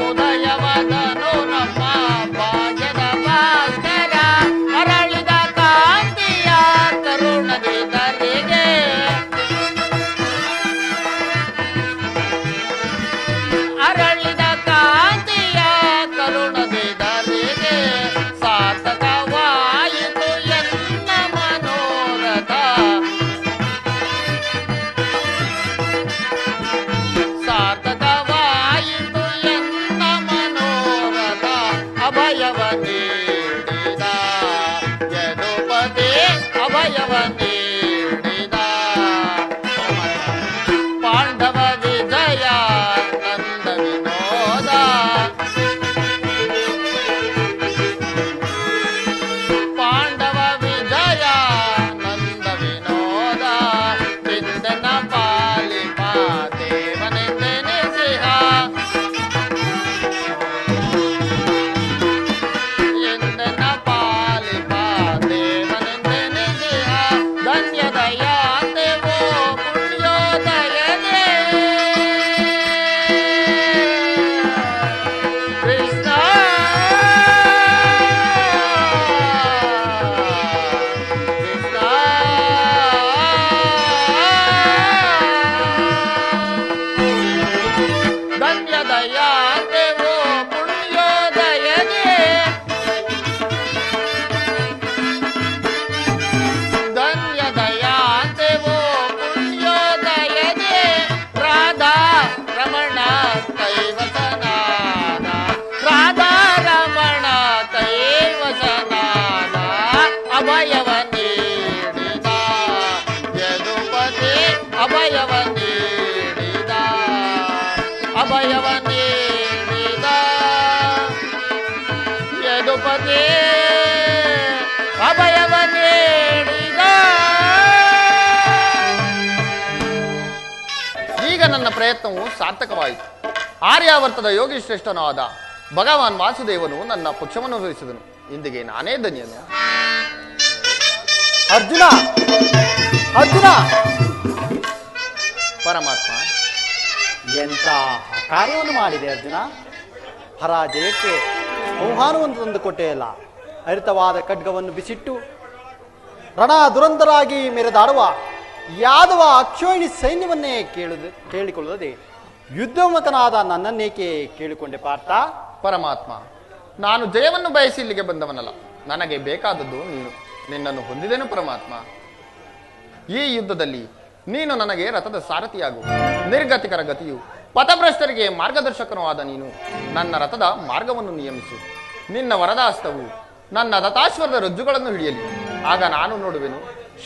ಉದಯವದನು ನಮ್ಮ ಭಾಗ್ಯದ ಭಾಸ್ಕರ ಅರಳಿದ ಕಾಂತಿಯ ಕರುಣದಿ ಧರೆಗೆ ಅರಳಿದ ಕಾಂತಿಯ ಕರುಣದಿ ಧರೆಗೆ ಸಾರ್ಥಕವಾಯಿತು ಎನ್ನ ಮನೋರಥ ಸಾರ್ಥಕವಾಯಿತು ಎನ್ನ ಮನೋರಥ ಅಭಯವ ನೀಡಿದ ಯದುಪತಿ ಅಭಯವ ನೀಡಿದ ಪಾಂಡವ ವಿಜಯ ನಂದ ವಿನೋದ ಪಾಂಡವ ವಿಜಯ ನಂದ ವಿನೋದ ಬಿಂದನ ಪಾಲಿಪ ದೇವನೆಂದೆನಿಸಿಹ ಎಂದನ ಪಾಲಿಪ ದೇವನೆಂದೆನಿಸಿಹ ಧನ್ಯದಯಾತೆವೋ ಪುಣ್ಯೋದಯನೇ ಕೃಷ್ಣ ಕೃಷ್ಣ ಧನ್ಯದಯಾತೆವೋ ಪುಣ್ಯೋದಯನೇ ಧನ್ಯದಯಾತೆವೋ ಪುಣ್ಯೋದಯನೇ ರಾಧಾ ರಮಣ ಕೈವಸನಾದ ರಾಧಾ ರಮಣ ಕೈವಸನಾದ ಅಭಯವ ನೀಡಿದ ಯದುಪತಿ ಅಭಯವ ನೀಡಿದ ಅಭಯವ ನೀಡಿದ ಯದುಪತಿ ಅಭಯವ ನೀಡಿದ. ಈಗ ನನ್ನ ಪ್ರಯತ್ನವು ಸಾರ್ಥಕವಾಯಿತು. ಆರ್ಯಾವರ್ತದ ಯೋಗಿ ಶ್ರೇಷ್ಠನಾದ ಭಗವಾನ್ ವಾಸುದೇವನು ನನ್ನ ಪಕ್ಷವನ್ನು ವಹಿಸಿದನು. ಇಂದಿಗೆ ನಾನೇ ಧನ್ಯನು. ಅರ್ಜುನ ಅರ್ಜುನ ಪರಮಾತ್ಮ ಎಂತ ಕಾರ್ಯವನ್ನು ಮಾಡಿದೆ ಅರ್ಜುನ. ಹರಾಜಯಕ್ಕೆ ಆಹ್ವಾನವನ್ನು ತಂದು ಕೊಟ್ಟೆಯಲ್ಲ. ಹರಿತವಾದ ಖಡ್ಗವನ್ನು ಬಿಸಿಟ್ಟು ರಣ ದುರಂಧರಾಗಿ ಮೆರೆದಾಡುವ ಯಾದವ ಅಕ್ಷೋಹಿಣಿ ಸೈನ್ಯವನ್ನೇ ಕೇಳಿಕೊಳ್ಳದೆ ಯುದ್ಧಮತನಾದ ನನ್ನನ್ನೇಕೆ ಕೇಳಿಕೊಂಡೆ ಪಾರ್ಥ? ಪರಮಾತ್ಮ, ನಾನು ಜಯವನ್ನು ಬಯಸಿ ಇಲ್ಲಿಗೆ ಬಂದವನಲ್ಲ. ನನಗೆ ಬೇಕಾದದ್ದು ನೀನು. ನಿನ್ನನ್ನು ಹೊಂದಿದೆನು ಪರಮಾತ್ಮ. ಈ ಯುದ್ಧದಲ್ಲಿ ನೀನು ನನಗೆ ರಥದ ಸಾರಥಿಯಾಗು. ನಿರ್ಗತಿಕರ ಗತಿಯು ಪಥಭ್ರಷ್ಟರಿಗೆ ಮಾರ್ಗದರ್ಶಕನೂ ಆದ ನೀನು ನನ್ನ ರಥದ ಮಾರ್ಗವನ್ನು ನಿಯಮಿಸು. ನಿನ್ನ ವರದಾಸ್ತವು ನನ್ನ ರಥಾಶ್ವರದ ರಜ್ಜುಗಳನ್ನು ಹಿಡಿಯಲಿ. ಆಗ ನಾನು ನೋಡುವೆನು,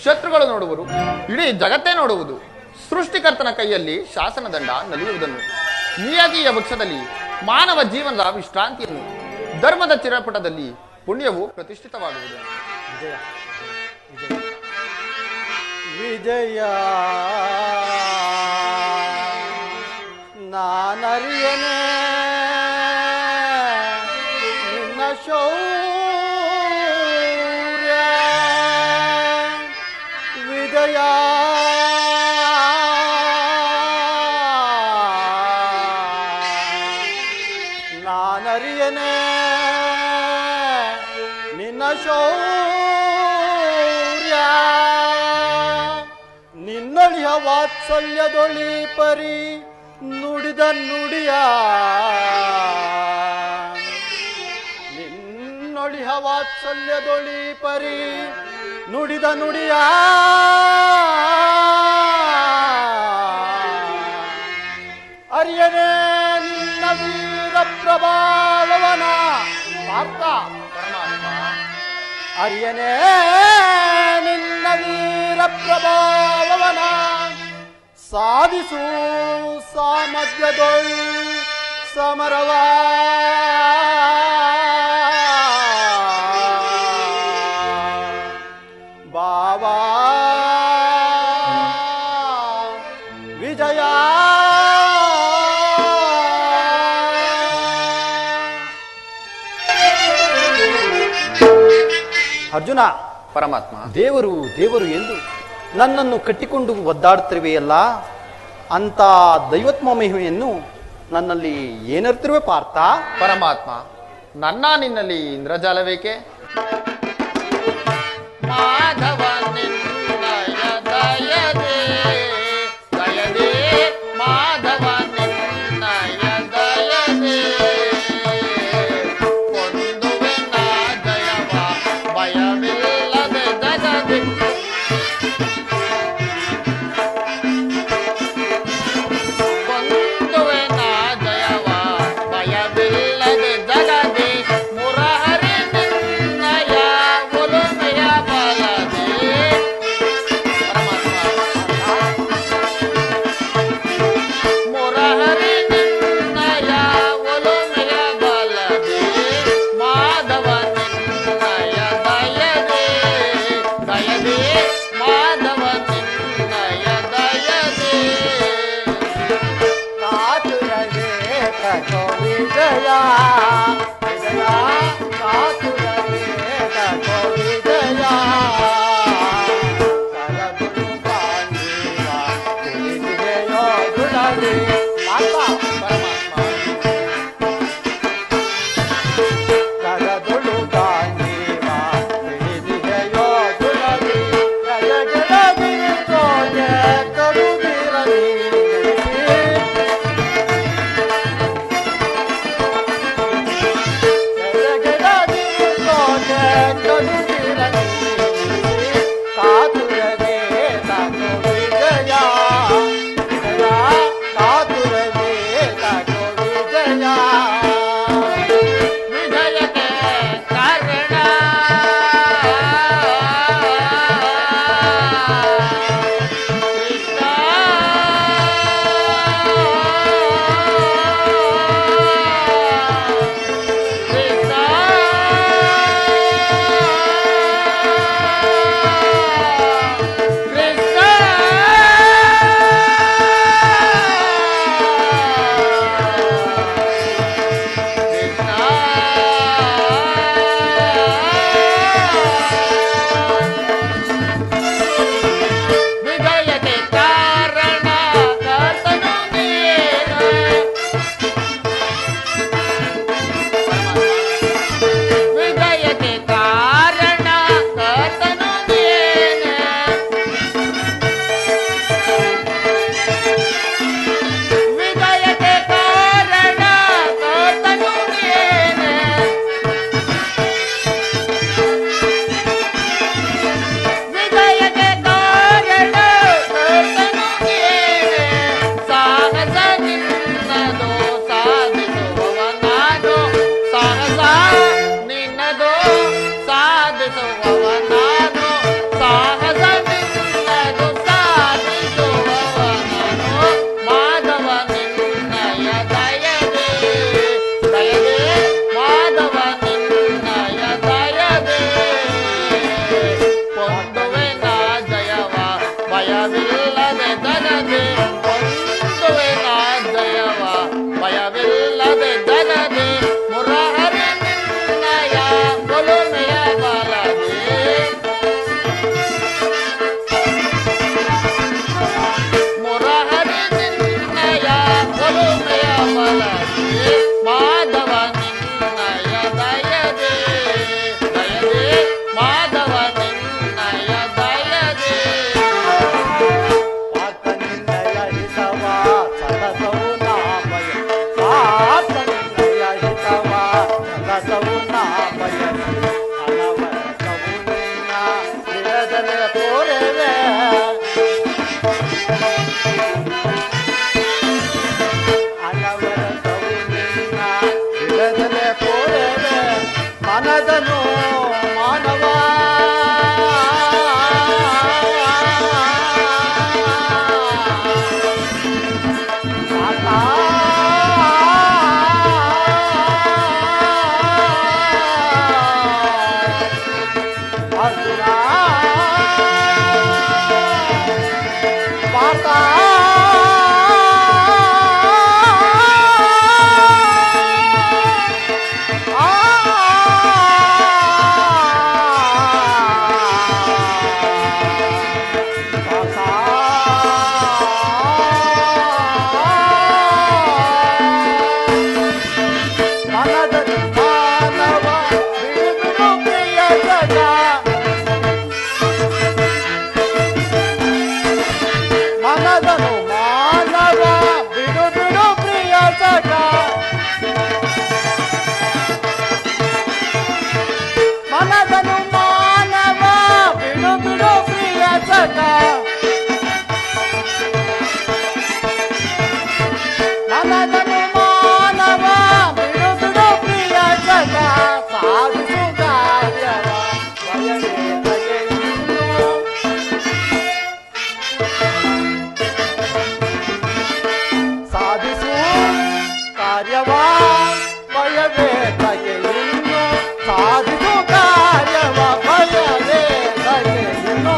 ಶತ್ರುಗಳು ನೋಡುವರು, ಇಡೀ ಜಗತ್ತೇ ನೋಡುವುದು. ಸೃಷ್ಟಿಕರ್ತನ ಕೈಯಲ್ಲಿ ಶಾಸನದಂಡ ನಲಿಯುವುದನ್ನು, ನಿಯತಿಯ ವೃಕ್ಷದಲ್ಲಿ ಮಾನವ ಜೀವನದ ವಿಶ್ರಾಂತಿಯನ್ನು, ಧರ್ಮದ ಚಿರಪಟದಲ್ಲಿ ಪುಣ್ಯವು ಪ್ರತಿಷ್ಠಿತವಾಗುವುದು. ವಿಜಯ ವಿಜಯ ನಾನರಿಯನೆ ನಿನ್ನ ಶೌರ್ಯ ವಿಜಯ ನಾನರಿಯನೆ ನಿನ್ನ ಶೌರ್ಯ ನಿನ್ನಳಿಯ ವಾತ್ಸಲ್ಯದೊಳಿ ಪರಿ ನುಡಿದ ನುಡಿಯ ನಿನ್ನೊಳಿಯ ವಾತ್ಸಲ್ಯದೊಳಿ ಪರಿ ನುಡಿದ ನುಡಿಯ ಅರಿಯನೇ ನಿನ್ನ ವೀರ ಪ್ರಭಾವವನ ಪಾರ್ಥ ಪರಮಾತ್ಮ, ಅರಿಯನೇ ನಿನ್ನ ವೀರ ಪ್ರಭಾವವನ ಸಾಧಿಸು ಸಾಮರ್ಥ್ಯದೊಳ್ ಸಮರವ ಬಾಬಾ ವಿಜಯ ಅರ್ಜುನ, ಪರಮಾತ್ಮ, ದೇವರು ದೇವರು ಎಂದು ನನ್ನನ್ನು ಕಟ್ಟಿಕೊಂಡು ಒದ್ದಾಡುತ್ತಿರುವೆಯಲ್ಲ, ಅಂತ ದೈವತ್ವ ಮಹಿಮೆಯನ್ನು ನನ್ನಲ್ಲಿ ಏನರ್ತಿರುವೆ ಪಾರ್ಥ? ಪರಮಾತ್ಮ, ನನ್ನ ನಿನ್ನಲ್ಲಿ ಇಂದ್ರಜಾಲವೇಕೆ? ಮಾಧವ ನಿನ್ನಯ ದಯದೆ ದಯದೆ ಮಾಧವ ನಿನ್ನಯ ದಯದೆ ಕೊಂದುವೆ ನಾ ಜಯವ ಭಯವಿಲ್ಲದೆ ಜಗದೆ ಕೊಂದುವೆ ನಾ ಜಯವ ಭಯವಿಲ್ಲದೆ ಜಗದೆ ಮುರಹರಿ ನಿನ್ನಯ ಒಲುಮೆಯ ಬಲದೆ ಮುರಹರಿ ನಿನ್ನಯ ಒಲುಮೆಯ ಬಲದೆ ಮಾಧವ ನಿನ್ನಯ ದಯದೆ ದಯದೆ ಮಾಧವ ನಿನ್ನಯ ದಯದೆ ಕಾತುರವೇ ಕೋ ವಿಜಯ ವಿಜಯ ಕಾತುರವೇ ಕೋ ವಿಜಯ ಕರಗುರು ಕಾಂಜೀವ ತಿಳಿದಿದೆಯೋ ದುಳದೆ ಪರಮಾತ್ಮ ಕರದುಳು ಕಾಂಜೀವ ತಿಳಿದಿದೆಯೋ ದುಳದೆ ಜಯಗಡಗಿರಿ ತೋಜೆ ಕರುದಿರಲಿ ವಿಜಯಕ್ಕೆ ಕಾರಣ ಕೃಷ್ಣ ಕೃಷ್ಣ ಕೃಷ್ಣ ವಿಜಯಕ್ಕೆ ಕಾರಣ ಕರ್ತನು ನೀನು ವಿಜಯಕ್ಕೆ ಕಾರಣ ಕರ್ತನು ನೀನು ವಿಜಯಕ್ಕೆ ಕಾರಣ ಕರ್ತನು ನೀನು ವಿಜಯಕ್ಕೆ ಕಾರಣ ಕರ್ತನು ನೀನೆ ಸಾಹಸ ನಿನ್ನದು ಸಾಧಿಸುವವ ನಾನು ಸಾಹಸ ನಿನ್ನದು ಸಾಧಿಸುವವ ನಾನು ಸಾಹಸ ನಿನ್ನದು ಸಾಧಿಸುವವ ನಾನು ಮಾಧವ ನಿನ್ನಯ ದಯದೆ ದಯದೆ ಮಾಧವ ನಿನ್ನಯ ದಯದೆ ಕೊಂದುವೆ ನಾ ಜಯವ ಭಯವಿಲ್ಲದೆ ಜಗದೆ ಕೊಂದುವೆ ನಾ ಜಯವ ಭಯವಿಲ್ಲದೆ ಜಗದೆ ಮುರಹರಿ ನಿನ್ನಯ ಒಲುಮೆಯ ಬಲದೆ ಮುರಹರಿ ನಿನ್ನಯ ಒಲುಮೆಯ ಬಲದೆ ಮಾಧವ ನಿನ್ನಯ ದಯದೆ ದಯದೆ ಮಾಧವ ನಿನ್ನಯ ದಯದೆ ಪಾರ್ಥನಿಂದಯ ಹಿತವ ಸತತವು ನಾಮಯ ಪಾರ್ಥನಿಂದಯ ಹಿತವ ಸತತವು ನಾಮಯ ಅನವರತವು ನಿನ್ನ ನಿರದನೆ ತೋರೆವೆ ಅನವರತವು ನಿನ್ನ ನಿರದನೆ ತೋರೆವೆ ಮನದನು ಮಾನವ ಅರ್ಜುನ ಪಾರ್ಥ ಆ ಭಯವೇ ತಗೆ ಇನ್ನು ಸಾಧಿಸು ಕಾರ್ಯವ ಭಯವೇ ತಗೆ ಇನ್ನು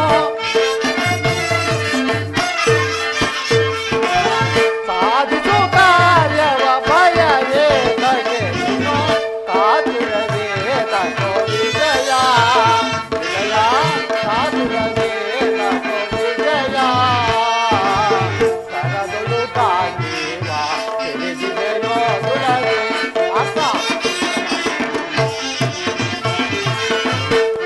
ಸಾಧಿಸು ಕಾರ್ಯವ ಭಯವೇ ತಗೆ ಇನ್ನು ಕಾತುರವೇ ತಗೋ ವಿಜಯ ವಿಜಯ ಕಾತುರವೇ ತಗೋ ವಿಜಯ ಕರದೊಳು ತಾಂಗೀವ ತಿಳಿದಿದೆಯೋ ದುರವೇ ಅಪ್ಪ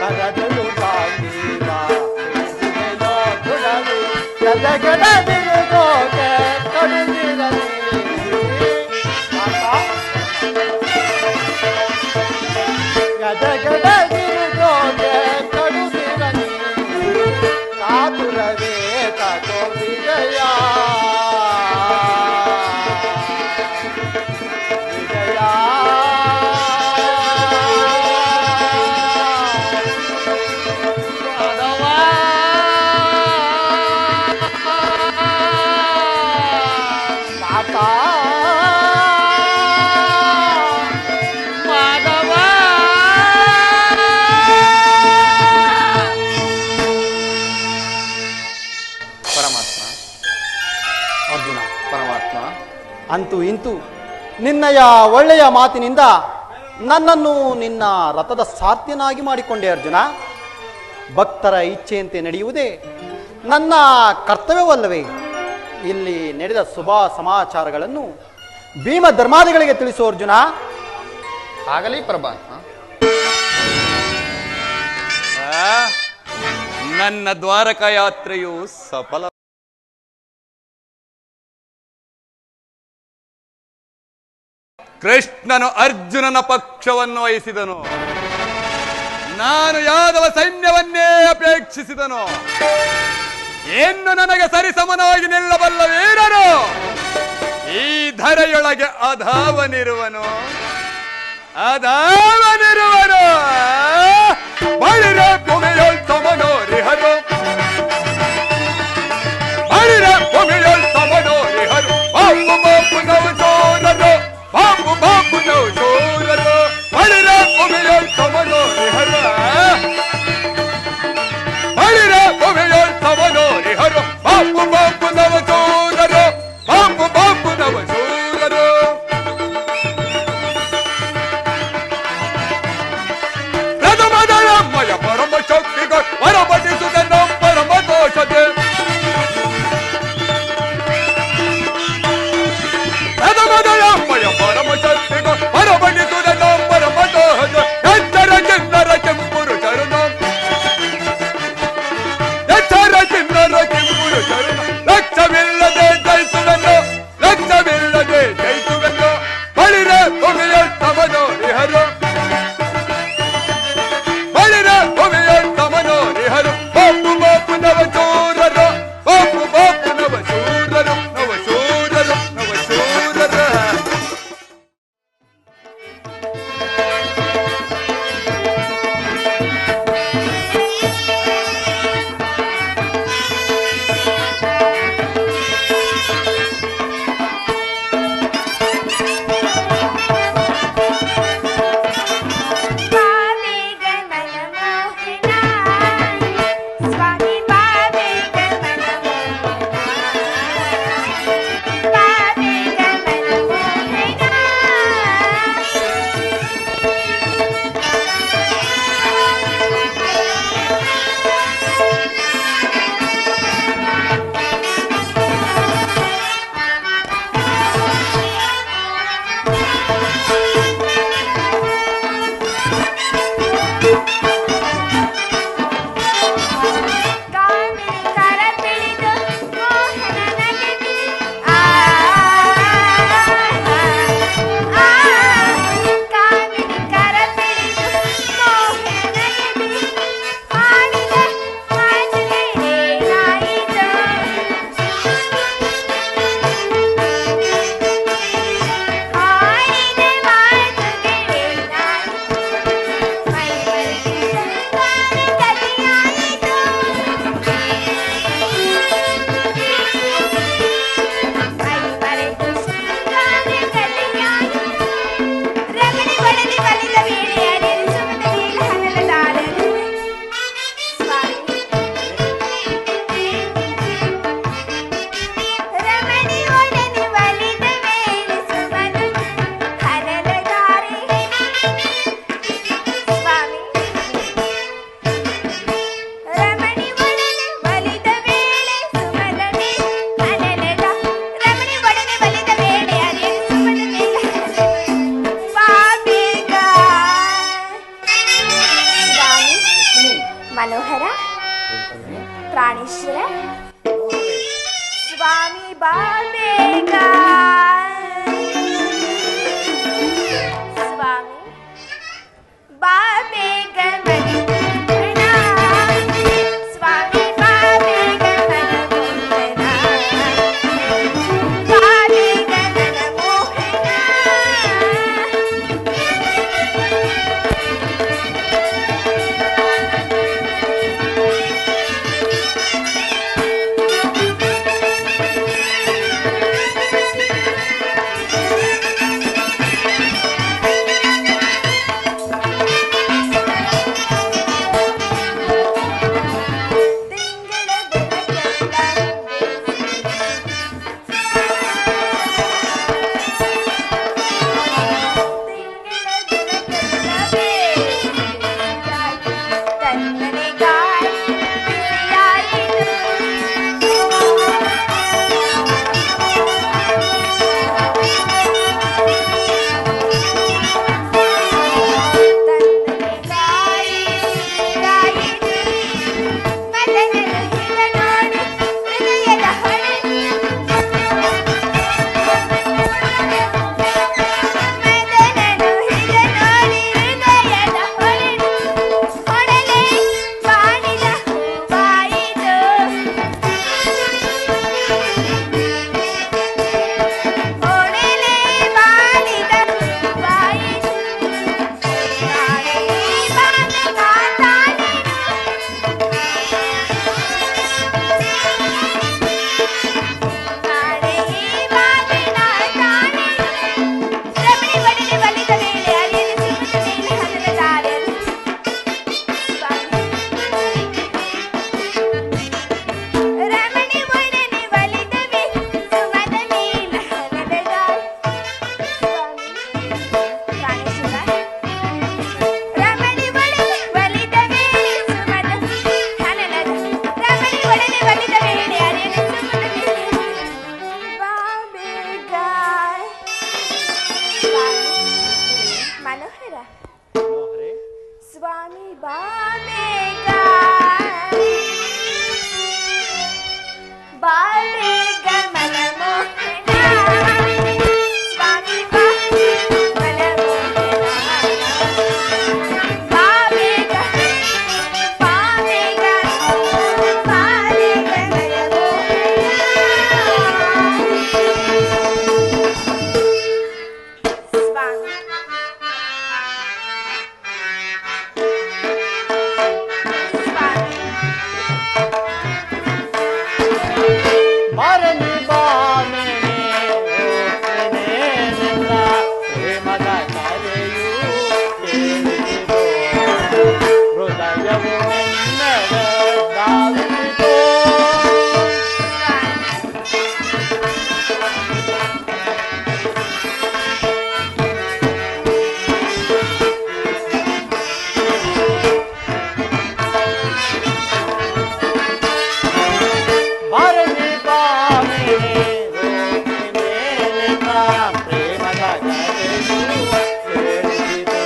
ಕರದೊಳು ತಾಂಗೀವ ತಿಳಿದಿದೆಯೋ ದುರವೇ ಗದಗಡದಿರುಗೋಕೆ ಕಡುದಿರಲಿ ಗದಗಡದಿರುಗೋಕೆ ಕಡುದಿರಲಿ ಕಾತುರವೇ ತಗೋ ವಿಜಯ ವಿಜಯ ಮಾಧವ ತಾತ ಮಾಧವ ಪರಮಾತ್ಮ, ಅರ್ಜುನ, ಪರಮಾತ್ಮ, ಅಂತೂ ಇಂತೂ ನಿನ್ನಯ ಒಳ್ಳೆಯ ಮಾತಿನಿಂದ ನನ್ನನ್ನು ನಿನ್ನ ರಥದ ಸಾರ್ಥ್ಯನಾಗಿ ಮಾಡಿಕೊಂಡೆ ಅರ್ಜುನ. ಭಕ್ತರ ಇಚ್ಛೆಯಂತೆ ನಡೆಯುವುದೇ ನನ್ನ ಕರ್ತವ್ಯವಲ್ಲವೇ? ಇಲ್ಲಿ ನಡೆದ ಶುಭ ಸಮಾಚಾರಗಳನ್ನು ಭೀಮ ಧರ್ಮಾದಿಗಳಿಗೆ ತಿಳಿಸು ಅರ್ಜುನ. ಆಗಲಿ ಪರಮಾತ್ಮ. ನನ್ನ ದ್ವಾರಕಾ ಯಾತ್ರೆಯು ಸಫಲ. ಕೃಷ್ಣನು ಅರ್ಜುನನ ಪಕ್ಷವನ್ನು ವಹಿಸಿದನು. ನಾನು ಯಾದವ ಸೈನ್ಯವನ್ನೇ ಅಪೇಕ್ಷಿಸಿದನು. ಇನ್ನು ನನಗೆ ಸರಿಸಮನಾಗಿ ನಿಲ್ಲಬಲ್ಲ ವೀರನು ಈ ಧರೆಯೊಳಗೆ ಅಧಾವನಿರುವನು. ಬಳಿರ ಭೂಮಿಯೊಳ್ ಸಮನೋರಿಹರು, ಬಳಿರ ಭೂಮಿಯೊಳ್ ಸಮನೋರಿಹರು. ಬಾಪು ಬಾಪು ನವು ಸೋರರು, ಬಾಪು ಬಾಪು ನವು ಸೋರರು. ಬಳಿರ ಭೂಮಿಯೊಳ್ ಸಮನೋರಿಹರು, ಬಳಿರ ಭೂಮಿಯೊಳ್ ಸಮನೋರಿಹರು. ಬಾಪು ಬಾಪು ನವು ಸೋರರು, ಬಾಪು ಬಾಪು ನವು ಸೋರರು. ಬಾಬೇಗ ಬಾಬೇಗ ಮನಮೋಹನ ಸ್ವಾಮಿ ಮನಮೋಹನ ಬಾಬೇಗ ಬಾಬೇಗ ಬಾಬೇಗ ಸ್ವಾಮಿ ಬಾರನಿ ಬಾಮೆನೆ ನಿನ್ನ ಪ್ರೇಮದ ಕರೆಯು ಕೇಳಿಸಿತು ಹೃದಯವು ನಿನ್ನದ ಧಾವಿಸಿತು ಬಾರನಿ ಬಾಮೆನೆ ನಿನ್ನ ಪ್ರೇಮದ ಕರೆಯು ಕೇಳಿಸಿತು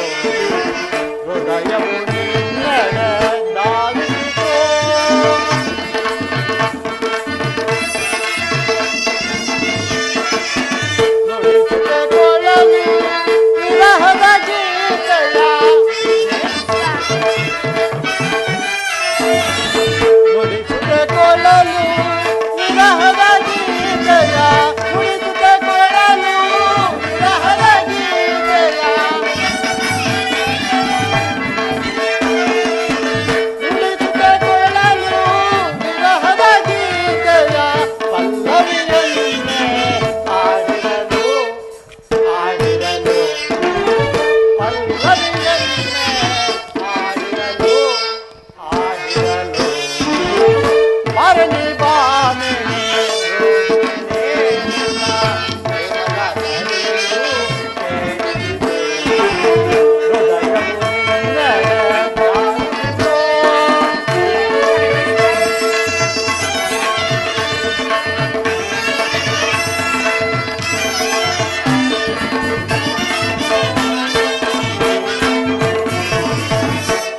ಹೃದಯವು ನಿನ್ನದ ಧಾವಿಸಿತು ನುಡಿಸಿಕೊಳ್ಳಲು ವಿರಹದ ಗೀತೆಯ ನುಡಿಸಿಕೊಳ್ಳಲು ವಿರಹದ ಗೀತೆಯ ನುಡಿಸಿಕೊಳ್ಳಲು ವಿರಹದ ಗೀತೆಯ ನುಡಿಸಿಕೊಳ್ಳಲು ವಿರಹದ ಗೀತೆಯ ಪಲ್ಲವಿಯನ್ನೇ ಆಡಿರಲು ಆಡಿರಲು ಪಲ್ಲವಿಯನ್ನೇ ಆಡಿರಲು ಆಡಿರಲು ಬಾರನಿ ಬಾಮೆನೆ ನಿನ್ನ ಪ್ರೇಮದ ಕರೆಯು ಕೇಳಿಸಿತು ಹೃದಯವು ನಿನ್ನದ ಧಾವಿಸಿತು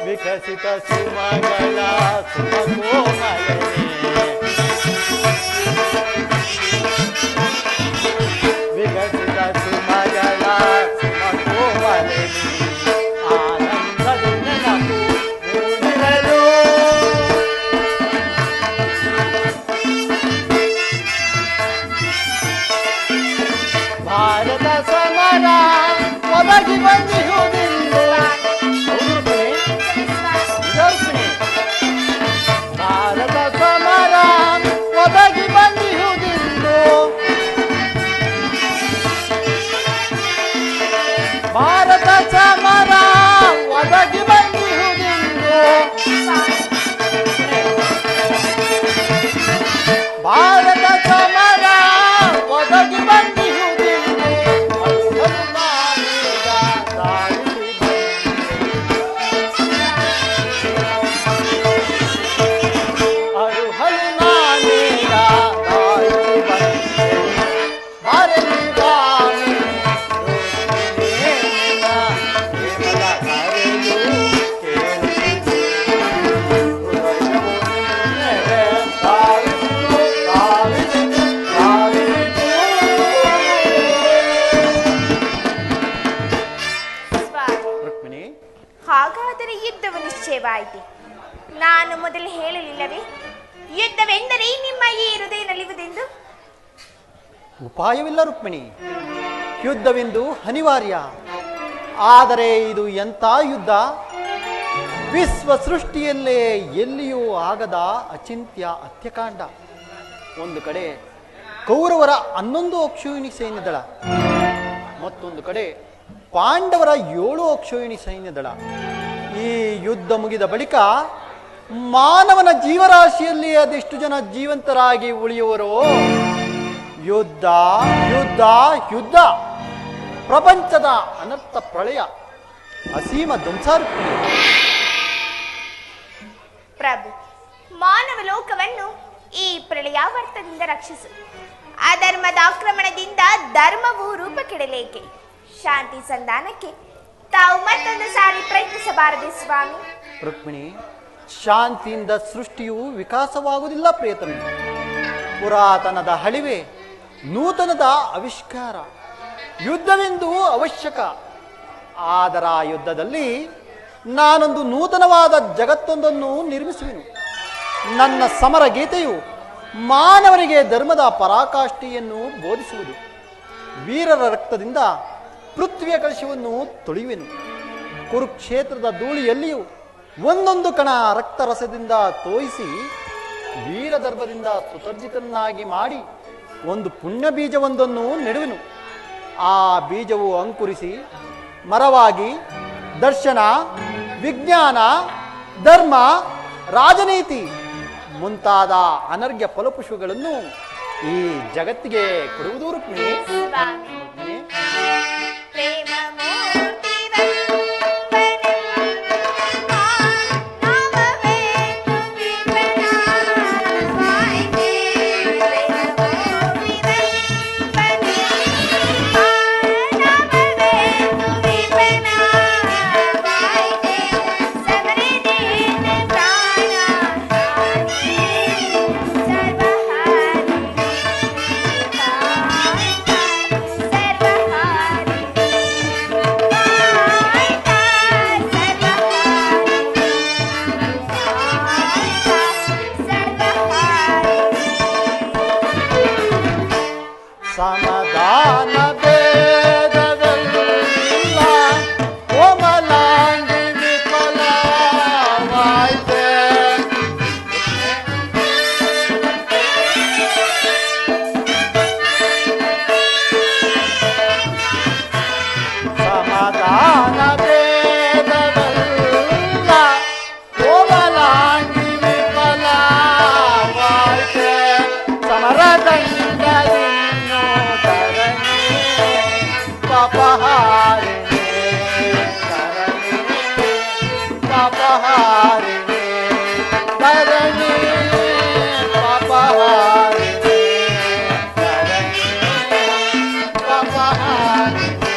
ವಿಕಸಿತ ಸುಮಗಳ ಸುಮಕೋಮಲನೆ ವಿಕಸಿತ ಸುಮಗಳ ಸುಮಕೋಮಲನೆ ಆನಂದದ ನೆನಪು ಮೂಡಿರಲು ಭಾರತ ಸಮರ ಒದಗಿ ಬಂದಿಹುದೆಂದು ಭಾರತ ಸಮರ ಒದಗಿ ಬಂದಿಹುದೆಂದು ಭಾರತ ಸಮರ ಒದಗಿ ಬಂದಿಹುದೆಂದು ಭಾರತ ಸಮರ ಒದಗಿ ಬಂದಿಹುದೆಂದು ಅರುಹಲು ನಾನೀಗ ದಾರಿಸಿ ಅರುಹಲು ನಾನೀಗ ದಾರಿಸಿ ಬಂದೆ ಬಾರನಿ ಬಾಮೆನೆ ನಿನ್ನ ಪ್ರೇಮದ ಕರೆಯು ಕೇಳಿಸಿತು ಹೃದಯವು ನಿನ್ನದ ಧಾವಿಸಿತು ಧಾವಿಸಿತು ಧಾವಿಸಿತು ಸ್ವಾಮಿ ರುಕ್ಮಿಣಿ ಹಾಗಾದರೆ ಯುದ್ಧವು ನಿಶ್ಚಯವಾಯಿತು. ನಾನು ಮೊದಲು ಹೇಳಲಿಲ್ಲವೇ ಯುದ್ಧವೆಂದರೆ ನಿಮ್ಮ ಈ ಹೃದಯ ನಲಿವುದೆಂದು? ಉಪಾಯವಿಲ್ಲ ರುಕ್ಮಿಣಿ, ಯುದ್ಧವೆಂದು ಅನಿವಾರ್ಯ. ಆದರೆ ಇದು ಎಂಥ ಯುದ್ಧ? ವಿಶ್ವ ಸೃಷ್ಟಿಯಲ್ಲೇ ಎಲ್ಲಿಯೂ ಆಗದ ಅಚಿಂತ್ಯ ಹತ್ಯಕಾಂಡ. ಒಂದು ಕಡೆ ಕೌರವರ 11 ಅಕ್ಷೋಹಿಣಿ ಸೈನ್ಯದಳ, ಮತ್ತೊಂದು ಕಡೆ ಪಾಂಡವರ 7 ಅಕ್ಷೋಹಿಣಿ ಸೈನ್ಯದಳ. ಈ ಯುದ್ಧ ಮುಗಿದ ಬಳಿಕ ಮಾನವನ ಜೀವರಾಶಿಯಲ್ಲಿ ಅದೆಷ್ಟು ಜನ ಜೀವಂತರಾಗಿ ಉಳಿಯುವರೋ? ಯುದ್ಧ ಯುದ್ಧ ಯುದ್ಧ, ಪ್ರಪಂಚದ ಅನರ್ಥ ಪ್ರಳಯ, ಅಸೀಮ ಧ್ವಂಸಾರ್ಪಣೆ. ಪ್ರಭು, ಮಾನವ ಲೋಕವನ್ನು ಈ ಪ್ರಳಯಾವರ್ತದಿಂದ ರಕ್ಷಿಸು. ಅಧರ್ಮದ ಆಕ್ರಮಣದಿಂದ ಧರ್ಮವು ರೂಪ ಕೆಡಲೇಕೆ? ಶಾಂತಿ ಸಂಧಾನಕ್ಕೆ ತಾವು ಮತ್ತೊಂದು ಸಾರಿ ಪ್ರಯತ್ನಿಸಬಾರದೆ ಸ್ವಾಮಿ? ರುಕ್ಮಿಣಿ, ಶಾಂತಿಯಿಂದ ಸೃಷ್ಟಿಯು ವಿಕಾಸವಾಗುವುದಿಲ್ಲ ಪ್ರಿಯತಮೆ. ಪುರಾತನದ ಹಳಿವೆ, ನೂತನದ ಆವಿಷ್ಕಾರ. ಯುದ್ಧವೆಂದು ಅವಶ್ಯಕ. ಆದರ ಆ ಯುದ್ಧದಲ್ಲಿ ನಾನೊಂದು ನೂತನವಾದ ಜಗತ್ತೊಂದನ್ನು ನಿರ್ಮಿಸುವೆನು. ನನ್ನ ಸಮರ ಗೀತೆಯು ಮಾನವರಿಗೆ ಧರ್ಮದ ಪರಾಕಾಷ್ಠೆಯನ್ನು ಬೋಧಿಸುವುದು. ವೀರರ ರಕ್ತದಿಂದ ಪೃಥ್ವಿಯ ಕಲಶವನ್ನು ತೊಳೆಯುವೆನು. ಕುರುಕ್ಷೇತ್ರದ ಧೂಳಿಯಲ್ಲಿಯೂ ಒಂದೊಂದು ಕಣ ರಕ್ತರಸದಿಂದ ತೋಯಿಸಿ ವೀರಧರ್ಮದಿಂದ ಸುಸರ್ಜಿತನಾಗಿ ಮಾಡಿ ಒಂದು ಪುಣ್ಯ ಬೀಜವೊಂದನ್ನು ನೆಡುವೆನು. ಆ ಬೀಜವು ಅಂಕುರಿಸಿ ಮರವಾಗಿ ದರ್ಶನ, ವಿಜ್ಞಾನ, ಧರ್ಮ, ರಾಜನೀತಿ ಮುಂತಾದ ಅನರ್ಘ್ಯ ಫಲಪುಷ್ಪಗಳನ್ನು ಈ ಜಗತ್ತಿಗೆ ಕೊಡುವುದು ರುಕ್ಮಿಣಿ. ಸ್ವಾಮಿ ರುಕ್ಮಿಣಿ, ಪ್ರೇಮ ಮೂರ್ತಿ ವಂದನೆ ನಾಮವೇನು ವಿಪಣಾವಾಯಿತೆ. ಪ್ರೇಮ ಮೂರ್ತಿ ವಂದನೆ ನಾಮವೇನು ವಿಪಣಾವಾಯಿತೆ. ಸಮರದೇನ ಪ್ರಾಣಹಾನಿ ಸಮಾಧಾನ ಭೇದವೆಲ್ಲ ಕೋಮಲಾಂಗಿ ವಿಫಲವಾಯ್ತೆ. ಸಮಾಧಾನ ಭೇದವೆಲ್ಲ ಕೋಮಲಾಂಗಿ ವಿಫಲವಾಯ್ತೆ. ಸಮರದಂಡದಿನ್ನೋ ಧರಣಿ ಪಾಪಹಾರಿಣಿ ಧರಣಿ ಪಾಪಹಾರಿಣಿ ಧರಣಿ ಪಾಪಹಾರಿಣಿ ಧರಣಿ ಪಾಪಹಾರಿಣಿ.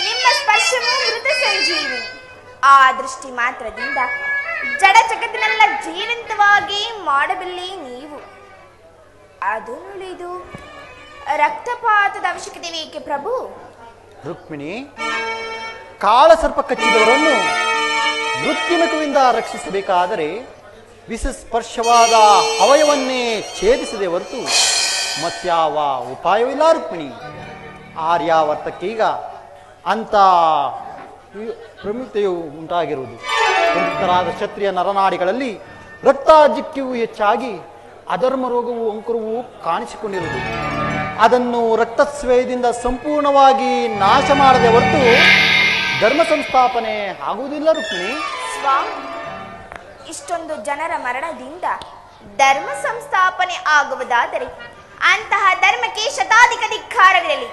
ನಿಮ್ಮ ಸ್ಪರ್ಶವು ಮೃತ ಸಂಜೀವಿ. ಆ ದೃಷ್ಟಿ ಮಾತ್ರದಿಂದ ಜಡ ಜಗತ್ತಿನೆಲ್ಲ ಜೀವಂತವಾಗಿ ಮಾಡಬಲ್ಲಿ ನೀವು. ಅದು ನುಳಿದು ರಕ್ತಪಾತದ ಅವಶ್ಯಕತೆ ಏಕೆ ಪ್ರಭು? ರುಕ್ಮಿಣಿ, ಕಾಳ ಸರ್ಪ ಕಚ್ಚಿದವರನ್ನು ಮೃತ್ಯುಮುಖದಿಂದ ರಕ್ಷಿಸಬೇಕಾದರೆ ವಿಷಸ್ಪರ್ಶವಾದ ಅವಯವನ್ನೇ ಛೇದಿಸದೆ ಹೊರತು ಮತ್ಯಾವ ಉಪಾಯವಿಲ್ಲ ರುಕ್ಮಿಣಿ. ಆರ್ಯಾವರ್ತಕ್ಕೀಗ ಅಂತ ಪ್ರಮುಖತೆಯು ಉಂಟಾಗಿರುವುದು. ಪ್ರಮುಖರಾದ ಕ್ಷತ್ರಿಯ ನರನಾಡಿಗಳಲ್ಲಿ ರಕ್ತಾಜಿಕ್ಯವು ಹೆಚ್ಚಾಗಿ ಅಧರ್ಮ ರೋಗವು ಅಂಕುರವು ಕಾಣಿಸಿಕೊಂಡಿರುವುದು. ಅದನ್ನು ರಕ್ತಸ್ವೇಯದಿಂದ ಸಂಪೂರ್ಣವಾಗಿ ನಾಶ ಮಾಡದೆ ಹೊರತು ಧರ್ಮ ಸಂಸ್ಥಾಪನೆ ಆಗುವುದಿಲ್ಲ ರುಕ್ಮಿಣಿ. ಸ್ವಾಮಿ, ಇಷ್ಟೊಂದು ಜನರ ಮರಣದಿಂದ ಧರ್ಮ ಸಂಸ್ಥಾಪನೆ ಆಗುವುದಾದರೆ ಅಂತಹ ಧರ್ಮಕ್ಕೆ ಶತಾಧಿಕ ಧಿಕ್ಕಾರಗಳಲ್ಲಿ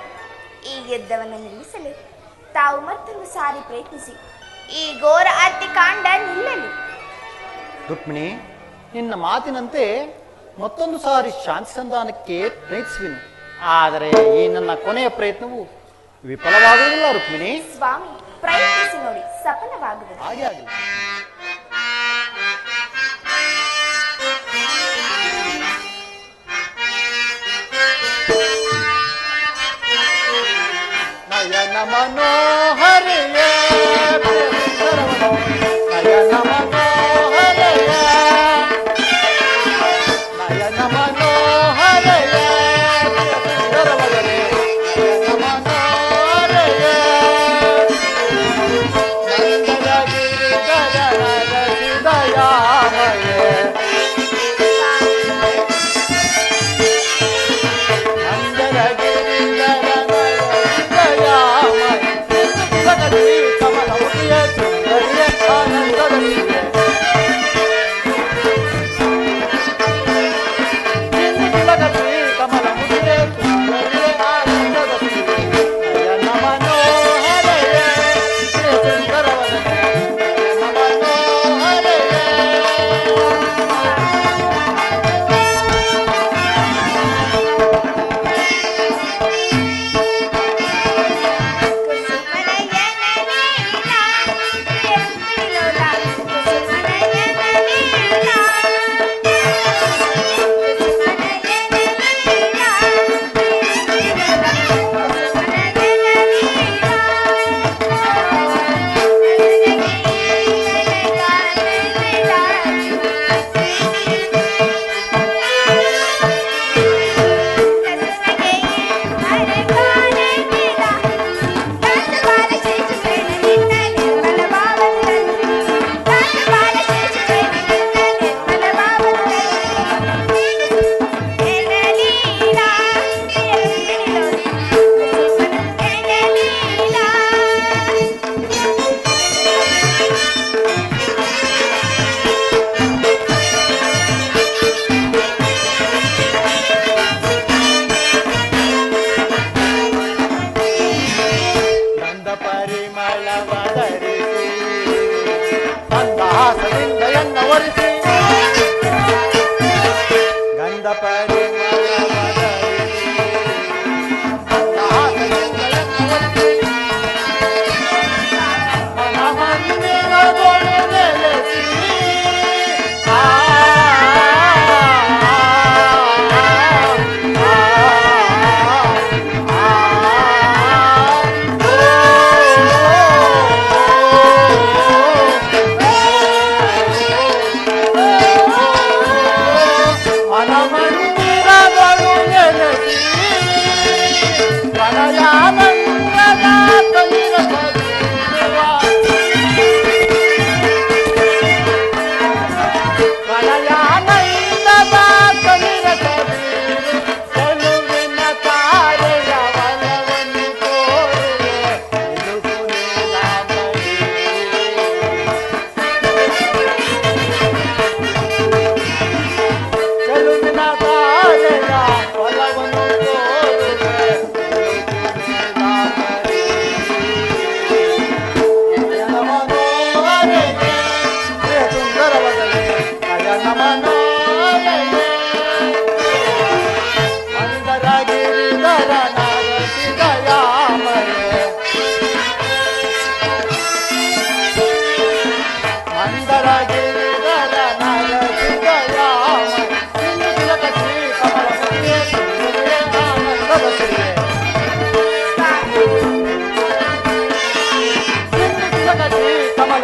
ಈ ಯುದ್ಧವನ್ನು ನಿಲ್ಲಿಸಲು ತಾವು ಮತ್ತೊಂದು ಸಾರಿ ಪ್ರಯತ್ನಿಸಿ ಈ ಘೋರ ಹತ್ಯೆಕಾಂಡ ನಿಲ್ಲಲಿ. ರುಕ್ಮಿಣಿ, ನಿನ್ನ ಮಾತಿನಂತೆ ಮತ್ತೊಂದು ಸಾರಿ ಶಾಂತಿ ಸಂಧಾನಕ್ಕೆ ಪ್ರಯತ್ನಿಸುವೆನು. ಆದರೆ ಈ ನನ್ನ ಕೊನೆಯ ಪ್ರಯತ್ನವು ವಿಫಲವಾಗುವುದಿಲ್ಲ ರುಕ್ಮಿಣಿ. ಸ್ವಾಮಿ, ಪ್ರಯತ್ನಿಸಿ ನೋಡಿ, ಸಫಲವಾಗುವುದು. ಹಾಗೆ ಆಗಲಿ. ನಯನ ಮನೋಹರಿಯೇ ನಯನ ಮನೋಹರಿಯೇ ನಯನ ಮನೋಹರಿಯೇ ನಯನ ಮನೋಹರಿಯೇ ನಂದಗಿರಿಧರಸಿದಯಾಮಯೇ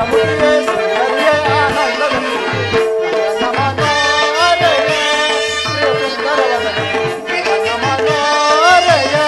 ಮುಟ್ಟಿಯೇ ಸುಂದರಿಯೇ ಆನಂದದ ನಯನ ಮನೋಹರೆಯೇ ಪ್ರಿಯ ಸುಂದರವದನೆ ನಯನ ಮನೋಹರೆಯೇ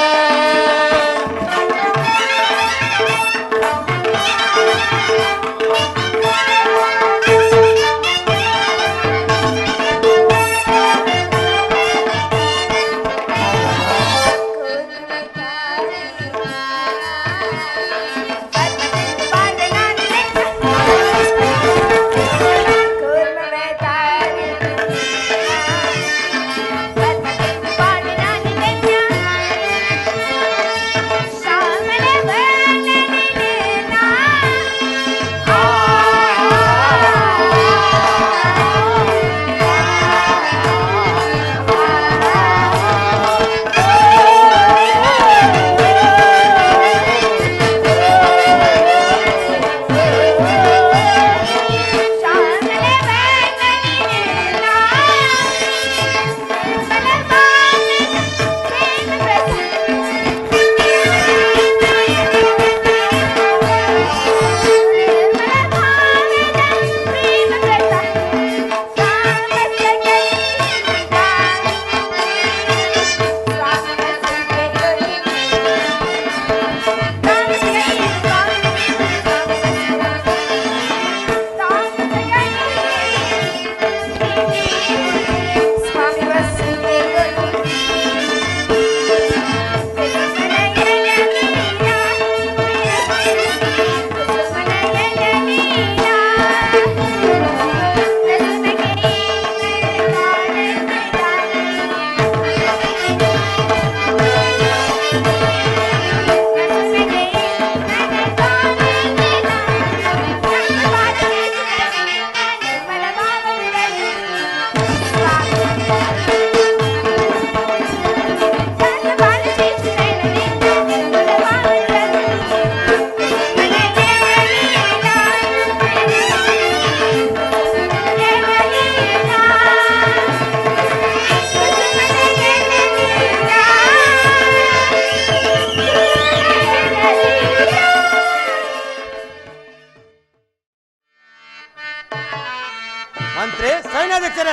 ಮಂತ್ರಿ ಸೈನ್ಯಾಧ್ಯಕ್ಷರ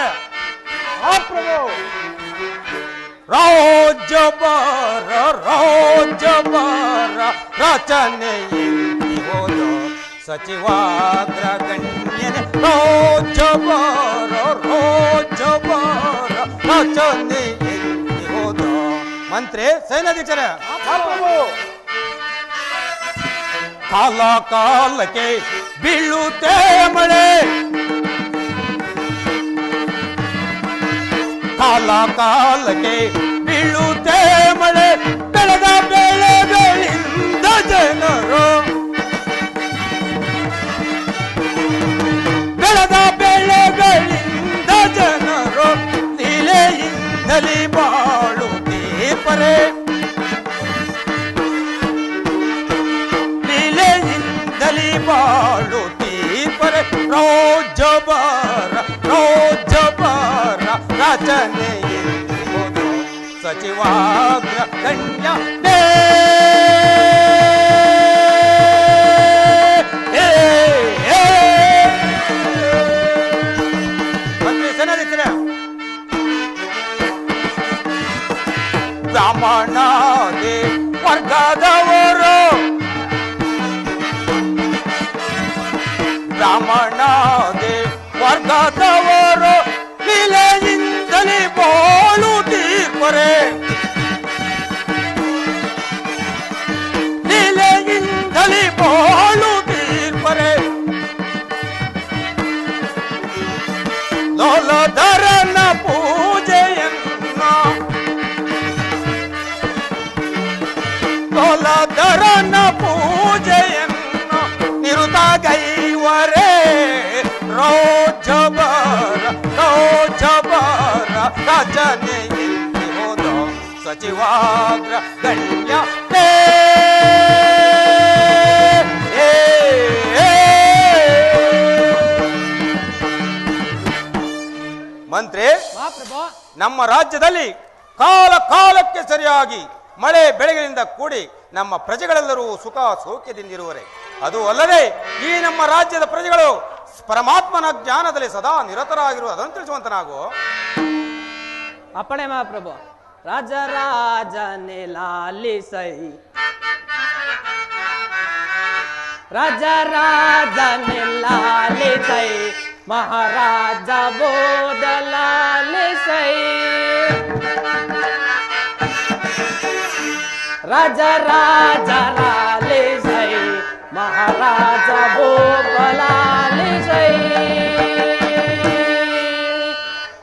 ಆ ಪ್ರಭು ರಾಜ್ಯಭಾರ ರಚನೆ ಹೋದ ಸಚಿವಾಗ್ರಗಣ್ಯನೆ ರಾಜ್ಯಭಾರ ರಚನೆ ಹೋದ ಮಂತ್ರಿ ಸೈನ್ಯಾಧ್ಯಕ್ಷರ ಆ ಪ್ರಭು ಕಾಲ ಕಾಲಕ್ಕೆ ಬೀಳುತ್ತೆ ಮಳೆ ಕಾಲ ಕಾಲಕ್ಕೆ ಬೀಳುತ್ತೆ ಮಳೆ ಬೆಳೆದ ಬೆಳೆಗಳಿಂದ ಜನರು ಬೆಳೆದ ಬೆಳೆಗಳಿಂದ ಜನರು ಲೀಲೆಯಿಂದಲೇ ಬಾಳುತ್ತೀಪರೆ ಲೀಲೆಯಿಂದಲೇ ಬಾಳುತ್ತೀಪರೆ ರೋಜಬಾರ ರಚನೆ ಸಚಿವಾಗ್ರ ಗಣ್ಯ ಮಂತ್ರಿ ಸೇನಾಧ್ಯಕ್ಷರ ಬ್ರಾಹ್ಮಣಾದಿ ವರ್ಗದವರು ಬ್ರಾಹ್ಮಣಾದಿ ವರ್ಗದವರು ಲೀಲೆಯಿಂದಲೇ ಬಾಳುತ್ತೀಪರೆ ಲೀಲೆಯಿಂದಲೇ ಬಾಳುತ್ತೀಪರೆ ಲೋಲಧರನ ಪೂಜೆಯನ್ನು ಲೋಲಧರನ ಪೂಜೆಯನ್ನು ನಿರುತಗೈವರೇ ರೋಜಬಾರ ರಚನೆಯಲ್ಲಿ ಹೋದ ಸಚಿವಾಗ್ರ ಗಣ್ಯ ಮಂತ್ರಿ ನಮ್ಮ ರಾಜ್ಯದಲ್ಲಿ ಕಾಲ ಕಾಲಕ್ಕೆ ಸರಿಯಾಗಿ ಮಳೆ ಬೆಳೆಗಳಿಂದ ಕೂಡಿ ನಮ್ಮ ಪ್ರಜೆಗಳೆಲ್ಲರೂ ಸುಖ ಸೌಖ್ಯದಿಂದಿರುವರೆ ಅದು ಅಲ್ಲದೆ ಈ ನಮ್ಮ ರಾಜ್ಯದ ಪ್ರಜೆಗಳು ಪರಮಾತ್ಮನ ಜ್ಞಾನದಲ್ಲಿ ಸದಾ ನಿರತರಾಗಿರುವ ಅದನ್ನು ತಿಳಿಸುವಂತನಾಗು. ಅಪ್ಪಣೆ ಮಹಾಪ್ರಭು. ರಾಜ ರಾಜನೆ ಲಾಲಿಸೈ, ರಾಜ ರಾಜನೆ ಲಾಲಿಸೈ, ಮಹಾರಾಜ ಬೋಧ ಲಾಲಿಸೈ. ರಾಜ ರಾಜ ಲಾಲಿಸೈ, ಮಹಾರಾಜ ಬೋಧ ಲಾಲಿಸೈ.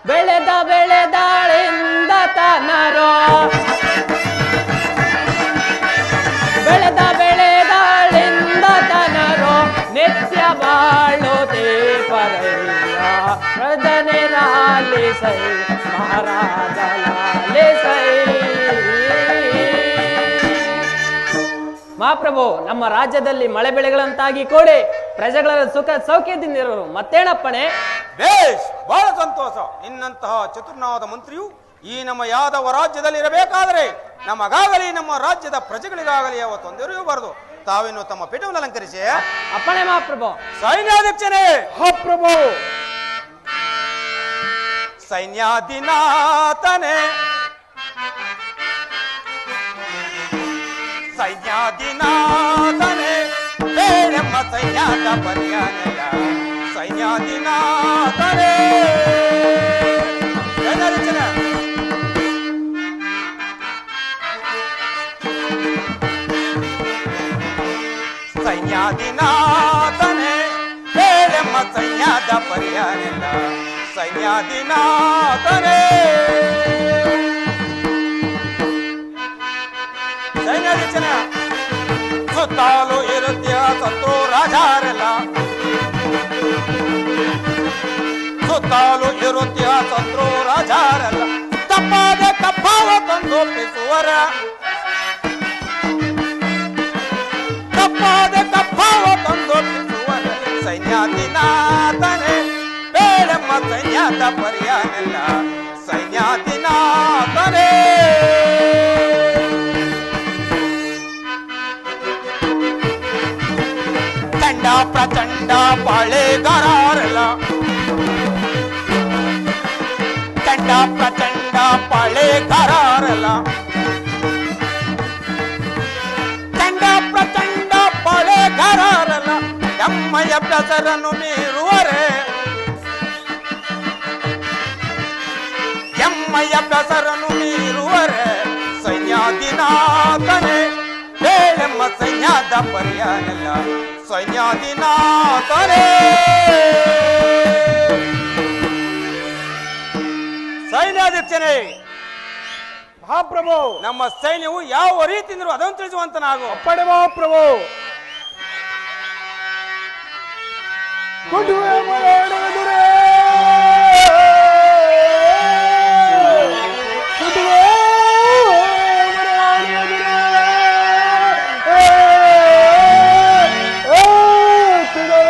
ಬೆಳೆದ ಬೆಳೆದಾಳಿಂದ ತನರೋ, ಬೆಳೆದ ಬೆಳೆದಾಳಿಂದ ತನರೋ, ನಿತ್ಯ ಬಾಳುದೇ ಪರಯ್ಯ. ಪ್ರಜನೆ ಲಾಲಿಸೈ, ಮಹಾರಾಜ ಲಾಲಿಸೈ. ಮಹಾಪ್ರಭು, ನಮ್ಮ ರಾಜ್ಯದಲ್ಲಿ ಮಳೆ ಬೆಳೆಗಳಂತಾಗಿ ಕೂಡಿ ಪ್ರಜೆಗಳ ಸುಖ ಸೌಖ್ಯದಿಂದಿರೋರು ಮತ್ತೇನಪ್ಪಣೆ? ಬೇಷ್, ಬಹಳ ಸಂತೋಷ. ನಿನ್ನಂತಹ ಚತುರ್ನಾದ ಮಂತ್ರಿಯು ಈ ನಮ್ಮ ಯಾದವ ರಾಜ್ಯದಲ್ಲಿ ಇರಬೇಕಾದರೆ ನಮಗಾಗಲಿ ನಮ್ಮ ರಾಜ್ಯದ ಪ್ರಜೆಗಳಿಗಾಗಲಿ ಯಾವ ತೊಂದರೆಯೂ ಬರದು. ತಾವಿನ್ನು ತಮ್ಮ ಪೀಠವನ್ನು ಅಲಂಕರಿಸಿ. ಅಪ್ಪಣೆ ಮಹಾಪ್ರಭು. ಸೈನ್ಯಾಧ್ಯಕ್ಷನೇ. ಹಾ ಪ್ರಭು. ಸೈನ್ಯಾಧಿನಾಥನೇ, ಸೈನ್ಯಾಧಿನಾಥನೇ, ಬೇಳೆಮ್ಮ ಸೈನ್ಯಾದ ಪರ್ಯಾಯ. ಸೈನ್ಯಾಧಿನಾಥನೇ. ಸೈನ್ಯಾಧಿನಾಥನೇ, ಬೇಳೆಮ್ಮ ಸೈನ್ಯಾದ ಪರ್ಯಾಯ. ಸೈನ್ಯಾಧಿನಾಥನೇ. ಸೈನ್ಯಾಧೀಶನ ಸುತ್ತಾಲು ಇರುತ್ಯ ಸತ್ರು ರಾಜಾರೆಲ್ಲ, ಸುತ್ತಾಲು ಇರುತ್ಯ ಸತ್ರು ರಾಜಾರೆಲ್ಲ. ತಪ್ಪಾದ ಕಪ್ಪಾವ ತಂದೊಪ್ಪಿಸುವರ, ತಪ್ಪಾದ ಕಪ್ಪಾವ ತಂದೊಪ್ಪಿಸುವರ. ಸೈನ್ಯಾಧಿನಾಥನೇ, ಬೇಳೆಮ್ಮ ಸೈನ್ಯಾದ ಪರ್ಯಾನೆಲ್ಲ. ಸೈನ್ಯಾಧಿನಾಥನೇ. ಚಂಡ ಪ್ರಚಂಡ ಪಾಳೆಗಾರರೆಲ್ಲ, ಚಂಡ ಪ್ರಚಂಡ ಪಾಳೆಗಾರರೆಲ್ಲ. ಚಂಡ ಪ್ರಚಂಡ ಪಾಳೆಗಾರರೆಲ್ಲ ನಮ್ಮಯ ಬೆಸರನ್ನು ಮೀರುವರೆ, ಎಮ್ಮಯ ಬೆಸರನ್ನು ಮೀರುವರೆ. ಸೈನ್ಯಾಧಿನಾಥನೇ, ಬೇಳೆಮ್ಮ ಸೈನ್ಯಾದ ಪರ್ಯಾನೆಲ್ಲ. ಸೈನ್ಯಾಧಿನಾಥನೇ. ಸೈನ್ಯಾಧ್ಯಕ್ಷನೇ. ಮಹಾಪ್ರಭು. ನಮ್ಮ ಸೈನ್ಯವು ಯಾವ ರೀತಿಯಿಂದಲೂ ಅದನ್ನು ತಿಳಿಸುವಂತನಾಗು. ಅಪ್ಪಣೆ ಮಹಾಪ್ರಭು. ಕೊಡುವೆ ಮರಳೆದುರೇ, ಕೊಡುವೆ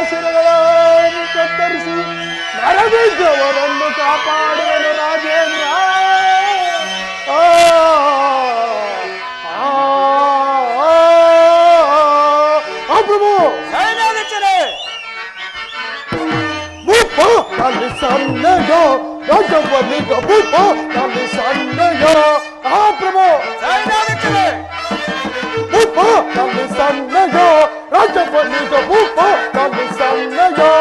ಶಿರಗಳನ್ನು ಕತ್ತರಿಸಿ ನರಗಿದ್ದವರನ್ನು ಕಾಪಾಡುವನು ರಾಜೇಂದ್ರ. ಪ್ರಭು. ಸೈನ್ಯಾಧ್ಯಕ್ಷನೇ. ಅಲ್ಲಿ ಸಣ್ಣಯೋ ರಾಜವನಿಗ ಭೂಪ, ಅಲ್ಲಿ ಸಣ್ಣಯೋ. ಆ ಪ್ರಭು. ಸೈನ್ಯಾಧ್ಯಕ್ಷನೇ. ಭೂಪ ಅಲ್ಲಿ ಸಣ್ಣಯೋ ರಾಜವನಿಗ ಭೂಪ, ಅಲ್ಲಿ ಸಣ್ಣಯೋ.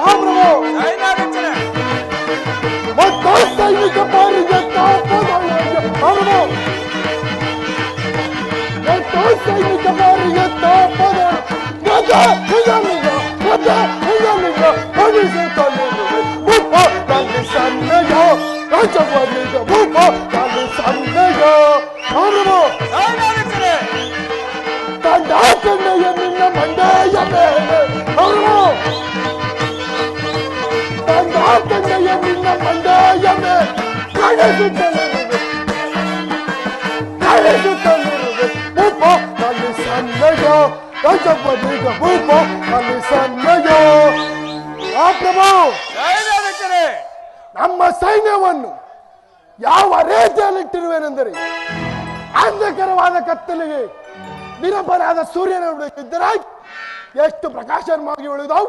ಆ ಪ್ರಭು. ಸೈನ್ಯಾಧ್ಯಕ್ಷನೇ. ಮತ್ತು ಸೈನಿಕ ಬಾರಿಗೆ ತಾಪದೊಳಗೆ. ಆ ಪ್ರಭು. ಮತ್ತು ಸೈನಿಕ ಬಾರಿಗೆ ತಾಪದೊಳಗೆ. ಗಜ ಗಜಲಿಂಗ, ಗಜ ಗಜಲಿಂಗ, ಭೂಪ ಅಲ್ಲಿ ಸಣ್ಣಯೋ ರಾಜವನಿಗ ಭೂಪ, ಅಲ್ಲಿ ಸಣ್ಣಯೋ. ಆ ಪ್ರಭು. ಸೈನ್ಯಾಧ್ಯಕ್ಷನೇ. ತಂಡ ಕಣ್ಣಯ್ಯ ನಿನ್ನ ಮಂಡೆಯ ಮೇಲೆ. ಅವರು ತಂಡ ಕಣ್ಣಯ್ಯ ನಿನ್ನ ಮಂಡೆಯ ಮೇಲೆ ಕಾಣಿಸುತ್ತಲಿರುವೆ, ಕಾಣಿಸುತ್ತಲಿರುವೆ. ಭೂಪ ಅಲ್ಲಿ ಸಣ್ಣಯೋ ರಾಜವನಿಗ ಭೂಪ, ಅಲ್ಲಿ ಸಣ್ಣಯೋ. ಆ ಪ್ರಭು. ಸೈನ್ಯಾಧ್ಯಕ್ಷನೇ. ನಮ್ಮ ಸೈನ್ಯವನ್ನು ಯಾವ ರೀತಿಯಲ್ಲಿಟ್ಟಿರುವೇನೆಂದರೆ ಅಂಧಕರವಾದ ಕತ್ತಲಿಗೆ ನಿರಪರಾಧ ಸೂರ್ಯನ ಇದ್ದರಾಗಿ ಎಷ್ಟು ಪ್ರಕಾಶಮಾಗಿ ಉಳಿದವು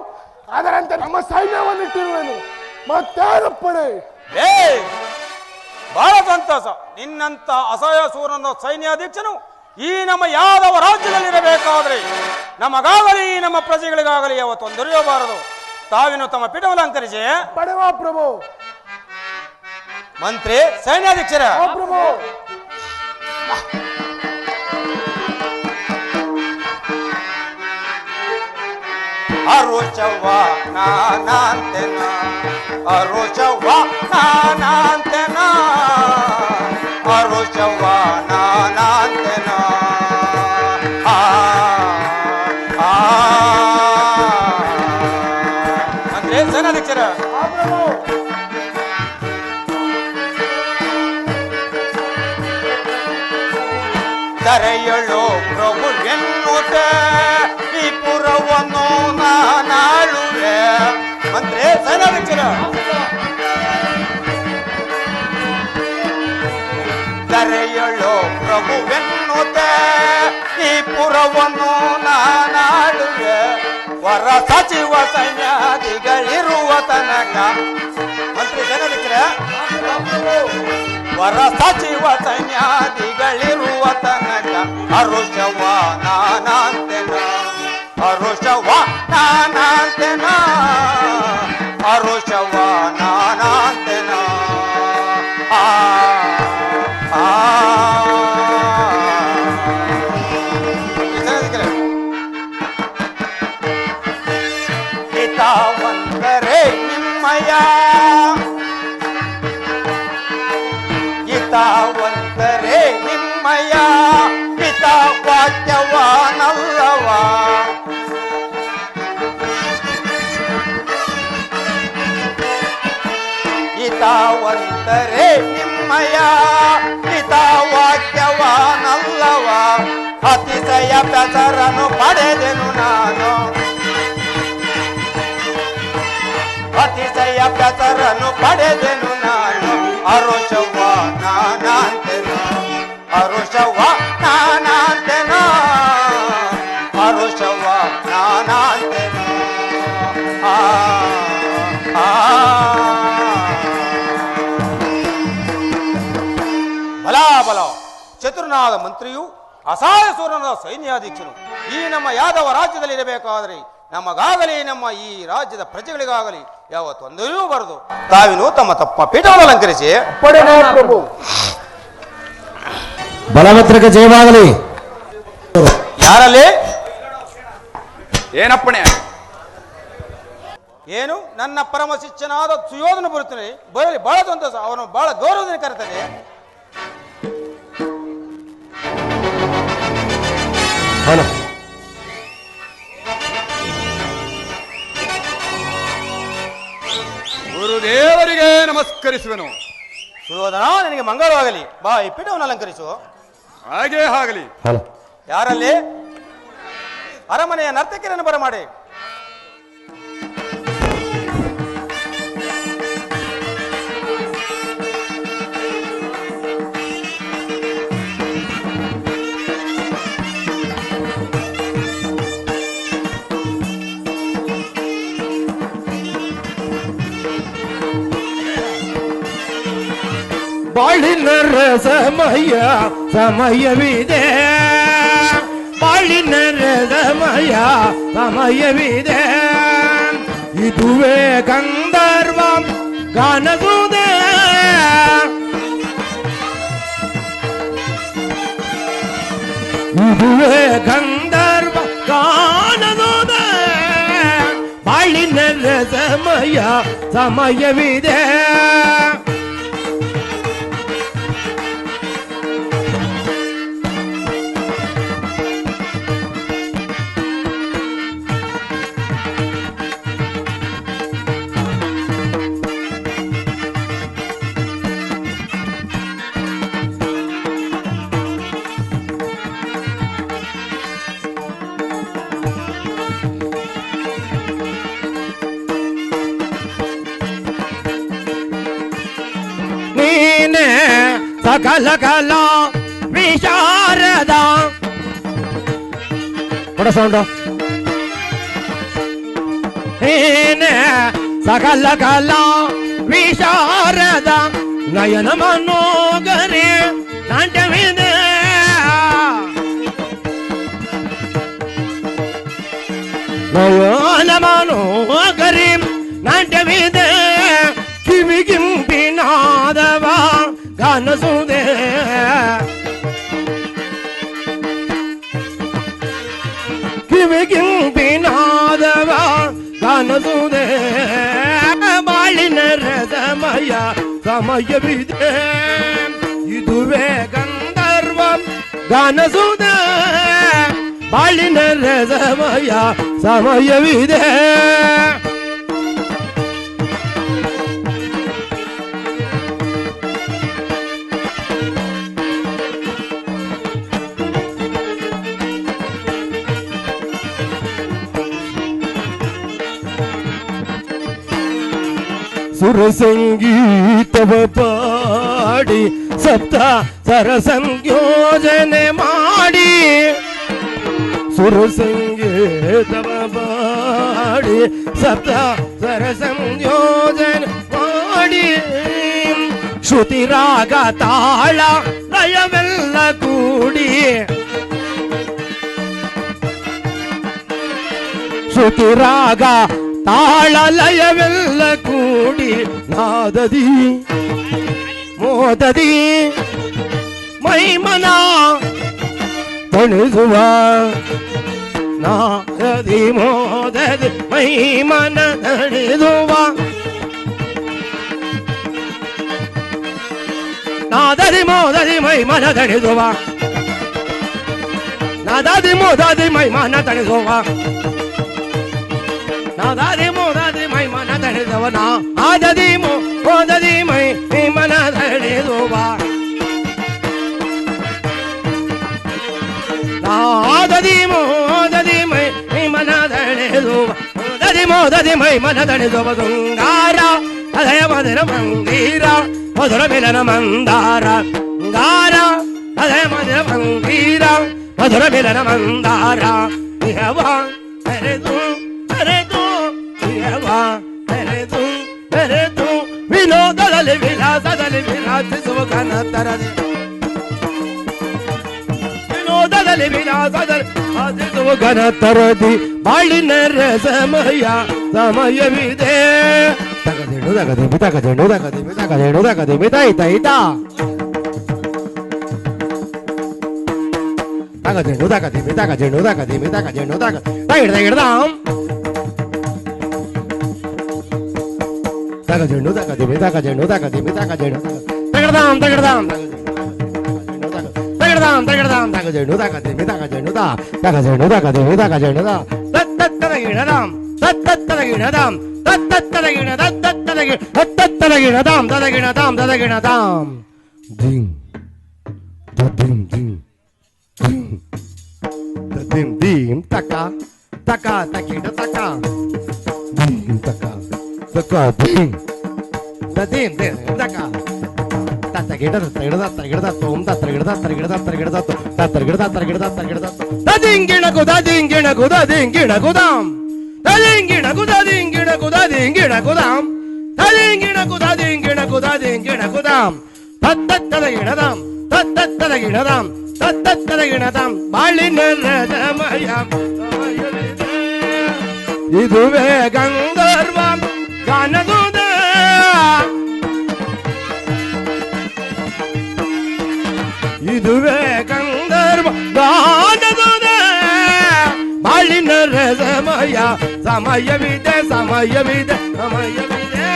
ಅದರಂತೆ ನಮ್ಮ ಸೈನ್ಯವನ್ನಿಟ್ಟಿರುವೆನು. ಮತ್ತೇನಪ್ಪಣೆ? ಏ ಬಹಳ ಸಂತೋಷ. ನಿನ್ನಂತ ಅಸಹ್ಯ ಸೂರನ ಸೈನ್ಯಾಧ್ಯಕ್ಷನು ಈ ನಮ್ಮ ಯಾದವ ರಾಜ್ಯದಲ್ಲಿರಬೇಕಾದ್ರೆ ನಮಗಾಗಲಿ ನಮ್ಮ ಪ್ರಜೆಗಳಿಗಾಗಲಿ ಯಾವ ತೊಂದರೆಯಬಾರದು. ತಾವಿನ್ನು ತಮ್ಮ ಪೀಠವನ್ನು ಅಲಂಕರಿಸಿ. ಪಡೆವಾ ಪ್ರಭು. ಮಂತ್ರಿ, ಸೈನ್ಯಾಧ್ಯಕ್ಷರ. ಪ್ರಭು. ಅರುಚವ್ವ ನಾನಂತೆನ, ಅರುಚವ್ವ ನಾನಂತೆನ, ಅರುಚವ್ವ ನಾನಂತೆನ. ಅಂದ್ರೆ ಸೇನಾಧ್ಯಕ್ಷರ. ಕರೆಯಳು ಪ್ರಭು ಎನ್ನುತ್ತೆ ಈ ಪುರವನ್ನು ನಾನಾಳುವೆ. ಮಂತ್ರಿ, ಸೇನಾಧ್ಯಕ್ಷರ. ಕರೆಯಳು ಪ್ರಭು ಎನ್ನುತ್ತೆ ಈ ಪುರವನ್ನು ನಾನಾಳುವೆ. ವರ ಸಚಿವ ಸೈನ್ಯಾದಿಗಳಿರುವ ತನಕ. ಮಂತ್ರಿ, ಸೇನಾಧ್ಯಕ್ಷರ. ವರ ಸಚಿವ ಸೈನ್ಯಾದಿಗಳಿರುವ ತನಕ ಅರುಷವ ನಾನಂತೆನ, ಅರುಷವ ನಾನಂತೆನ, ಅರುಷವ ನಾನಂತೆನ. ಹಿತಾವಂತರೇ ನಿಮ್ಮಯ, ಹಿತಾವಂತರೇ ನಿಮ್ಮಯ ಹಿತ ವಾಕ್ಯವಾನಲ್ಲವ. ಹಿತಾವಂತರೇ ನಿಮ್ಮಯ ಹಿತ ವಾಕ್ಯವಾನಲ್ಲವ. ಅತಿಶಯ ಬೆಸರನ್ನು ಪಡೆದೆನು ನಾನು, ಅತಿಶಯ ಬೆಸರನ್ನು ಪಡೆದೆನು ನಾನು. ಅರುಷವ್ವ ನಾನಂತೆನ, ಅರುಷವ್ವ ನಾನಂತೆನ, ಅರುಷವ್ವ ನಾನಂತೆನ. ಬಲ ಬಲ ಚತುರ್ನಾದ ಮಂತ್ರಿಯು ಅಸಹಾಯ ಸೂರನ ಸೈನ್ಯಾಧೀಕ್ಷನು ಈ ನಮ್ಮ ಯಾದವ ರಾಜ್ಯದಲ್ಲಿ ಇರಬೇಕಾದರೆ ನಮಗಾಗಲಿ ನಮ್ಮ ಈ ರಾಜ್ಯದ ಪ್ರಜೆಗಳಿಗಾಗಲಿ ಯಾವ ತೊಂದರೆಯೂ ಬರದು. ತಾವಿನು ತಮ್ಮ ತಪ್ಪ ಪೀಠವನ್ನು ಅಲಂಕರಿಸಿ. ಪ್ರಭು. ಬಲಭದ್ರಕ್ಕೆ ಜಯವಾಗಲಿ. ಯಾರಲ್ಲಿ ಏನಪ್ಪಣೆ? ಏನು ನನ್ನ ಪರಮ ಶಿಷ್ಯನಾದ ಸುಯೋಧನ ಬರುತ್ತಾನೆ, ಬರಲಿ, ಬಹಳ ಸಂತೋಷ. ಅವನು ಬಹಳ ಗೌರವದಿಂದ ಕರೆತಾನೆ. ಗುರುದೇವರಿಗೆ ನಮಸ್ಕರಿಸುವೆನು. ಸುಯೋಧನ, ನಿನಗೆ ಮಂಗಳವಾಗಲಿ. ಬಾ, ಈ ಪೀಠವನ್ನು ಅಲಂಕರಿಸು. ಹಾಗೇ ಆಗಲಿ. ಯಾರಲ್ಲಿ? ಅರಮನೆಯ ನರ್ತಕಿಯರನ್ನು ಬರಮಾಡಿ. ಬಾಳಿನ ಸಮಯ ಸಮಯವಿದೆ, ಬಾಳಿನ ಸಮಯ ಸಮಯವಿದೆ. ಇದುವೇ ಗಂಧರ್ವ ಗಾನಸುದೆ, ಇದುವೇ ಗಂಧರ್ವ ಗಾನಸುದೆ. ಬಾಳಿನ ಸಮಯ ಸಮಯವಿದೆ. ಸಕಲ ಕಲಾ ವಿಶಾರದ ಕೊಡ ಸೌಂಡು. ನೀನೆ ಸಕಲ ಕಲಾ ವಿಶಾರದ ನಯನ ಮನೋಗರಿ ನಾಟ್ಯವಿದೆ ನಯನ ಮನೋಗರಿ ನಾಟ್ಯವಿದೆ ಕಿವಿಗಿಂಪಿನಾದವ ಗಾನಸುದೆ ಕಿವಿಗಿಂಪಿನಾದವ ಗಾನಸುದೆ ಬಾಳಿನ ರಸಮಯ ಸಮಯವಿದೆ ಇದುವೇ ಗಂಧರ್ವ ಗಾನಸುದ ಬಾಳಿನ ರಸಮಯ ಸಮಯವಿದೆ ಸುರ ಸಂಗೀತವ ಪಾಡಿ ಸಪ್ತ ಸರ ಸಂಯೋಜನೆ ಮಾಡಿ ಸುರ ಸಂಗೀತವ ಪಾಡಿ ಸಪ್ತ ಸರ ಸಂಯೋಜನೆ ಮಾಡಿ ಶ್ರುತಿ ರಾಗ ತಾಳ ಲಯವೆಲ್ಲ ಕೂಡಿ ಶ್ರುತಿ ರಾಗ ತಾಳ ಲಯವೆಲ್ಲ ಕೂಡಿ ನಾದದಿ ಮೋದದಿ ಮೈಮನ ತಣಿಸುವ ನಾದದಿ ಮೋದದಿ ಮೈಮನ ತಣಿಸುವ ನಾದದಿ ಮೋದದಿ ಮೈಮನ ತಣಿಸುವ ನಾದದಿ ಮೋದದಿ ಮೈಮನ ತಣಿಸುವ ನಾದಾದಿ ಮೋದಾದಿ ಮೈ ಮನ ತಡೆದವನ ಆದದಿ ಮೋದದಿ ಮೈ ಮನ ತಡೆದುವ ಆದದಿ ಮೋದದಿ ಮೈ ಮನ ತಡೆದುವ ಮೋದದಿ ಮೈ ಮನ ತಡೆದುವ ಶೃಂಗಾರ ಹೃದಯ ಮಧುರ ಮಂದಿರ ಮಧುರ ಮಿಲನ ಮಂದಾರ ಶೃಂಗಾರ ಹೃದಯ ಮಧುರ ಮಂದಿರ ಮಧುರ ಮಿಲನ ಮಂದಾರ ಇಹವ ಹರೆದು ವಿನೋದದಲ್ಲಿ ವಿಲಾಸದಲ್ಲಿ ವಿಲಾಸಿಸುವ ಕನತರದಿ ವಿನೋದದಲ್ಲಿ ವಿಲಾಸದಲ್ಲಿ ವಿಲಾಸಿಸುವ ಕನತರದಿ ಬಾಳಿನ ರಸಮಯ ಸಮಯವಿದೆ ತಗದೇಣು ತಗದಿಮಿ ತಗದೇಣು ತಗದಿಮಿ ತಗದೇಣು ತಗದಿಮಿ ತೈತ ತಗದೇಣು ತಗದಿಮಿ ತಗದೇಣು ತಗದಿಮಿ ತಗದೇಣು ತಗದಾಂ ತಗದೇಣು ತಗದಿಮಿ ತಗದೇಣು ತಗದಿಮಿ ತಗದೇಣು ತಗದಾಂ ತಗದಾಂ ತಗದಾಂ ತಗದಾಂ ತಗದೇಣು ತಗದಿಮಿ ತಗದೇಣು ತಗದೇಣು ತಗದಿಮಿ ತಗದೇಣು ತತ್ತತ್ತರಗಿಣದಾಂ ತತ್ತತ್ತರಗಿಣದಾಂ ತತ್ತತ್ತರಗಿಣದಾಂ ತತ್ತತ್ತರಗಿಣದಾಂ ತದಗಿಣದಾಂ ತದಗಿಣದಾಂ ದಿಂಗ್ ದಿಂಗ್ ದಿಂಗ್ ದಿಂಗ್ ದಿಂಗ್ ತಕ ತಕ ತಕಿಡ ತಕ ದಿಂಗ್ ತಕ ತಕ ದಿಂಗ್ ದಿಂಗ್ ದಿಂಗ್ ತಕ ತಗಿಡ ತಗಿಡ ತಗಿಡ ತೋಂ ತಗಿಡ ತಗಿಡ ತಗಿಡ ತಗಿಡ ತಗಿಡ ತಗಿಡ ತದಿಂಗಿಣ ಕುದದಿಂಗಿಣ ಕುದದಿಂಗಿಣ ಕುದಾಂ ತದಿಂಗಿಣ ಕುದದಿಂಗಿಣ ಕುದದಿಂಗಿಣ ಕುದಾಂ ತದಿಂಗಿಣ ಕುದದಿಂಗಿಣ ಕುದದಿಂಗಿಣ ಕುದಾಂ ತತ್ತತ್ತದಗಿಣದಾಂ ತತ್ತತ್ತದಗಿಣದಾಂ ತತ್ತತ್ತದಗಿಣದಾಂ ಬಾಳಿನ ರಸಮಯ ಇದುವೇ ಗಂಧರ್ವ ಗಾನದುದ ಇದುವೇ ಗಂಧರ್ವ ಗಾನದುದ ಬಾಳಿನ ರಸಮಯ ಸಮಯವಿದೆ ಸಮಯವಿದೆ ಸಮಯವಿದೆ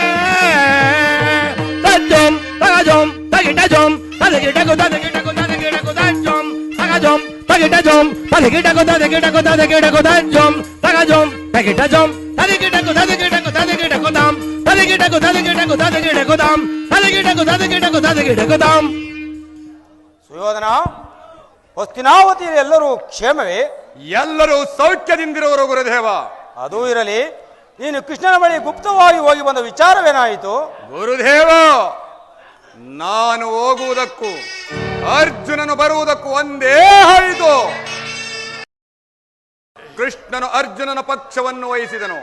ತಜ್ಜೋಂ ತಗಜೋಂ ತಗಿಟ ಜೋಂ ತದಗಿಟ ತದಗಿಟ ತದಗಿಟ ತಜ್ಜೋಂ ತಗಜೋಂ ತಗಿಟ ಜೋಂ ತದಗಿಟ ತದಗಿಟ ತದಗಿಟ ತಜ್ಜೋಂ ತಗಜೋಂ ತಗಿಟ ಜೋಂ ತದಗಿಟ ತದಗಿಟ ತದಗಿಟ ತದಾಂ ತದಗಿಟ ತದಗಿಟ ತದಗಿಟ ತದಾಂ ತದಗಿಟ ತದಗಿಟ ತದಗಿಟ ತದಾಂ. ಸುಯೋಧನ, ಹೊಸ್ತಿನಾವತಿಯಲ್ಲಿ ಎಲ್ಲರೂ ಕ್ಷೇಮವೇ? ಎಲ್ಲರೂ ಸೌಖ್ಯದಿಂದಿರುವರು ಗುರುದೇವ. ಅದೂ ಇರಲಿ, ನೀನು ಕೃಷ್ಣನ ಬಳಿ ಗುಪ್ತವಾಗಿ ಹೋಗಿ ಬಂದ ವಿಚಾರವೇನಾಯಿತು? ಗುರುದೇವ, ನಾನು ಹೋಗುವುದಕ್ಕೂ ಅರ್ಜುನನು ಬರುವುದಕ್ಕೂ ಒಂದೇ ಆಯಿತು. ಕೃಷ್ಣನು ಅರ್ಜುನನ ಪಕ್ಷವನ್ನು ವಹಿಸಿದನು.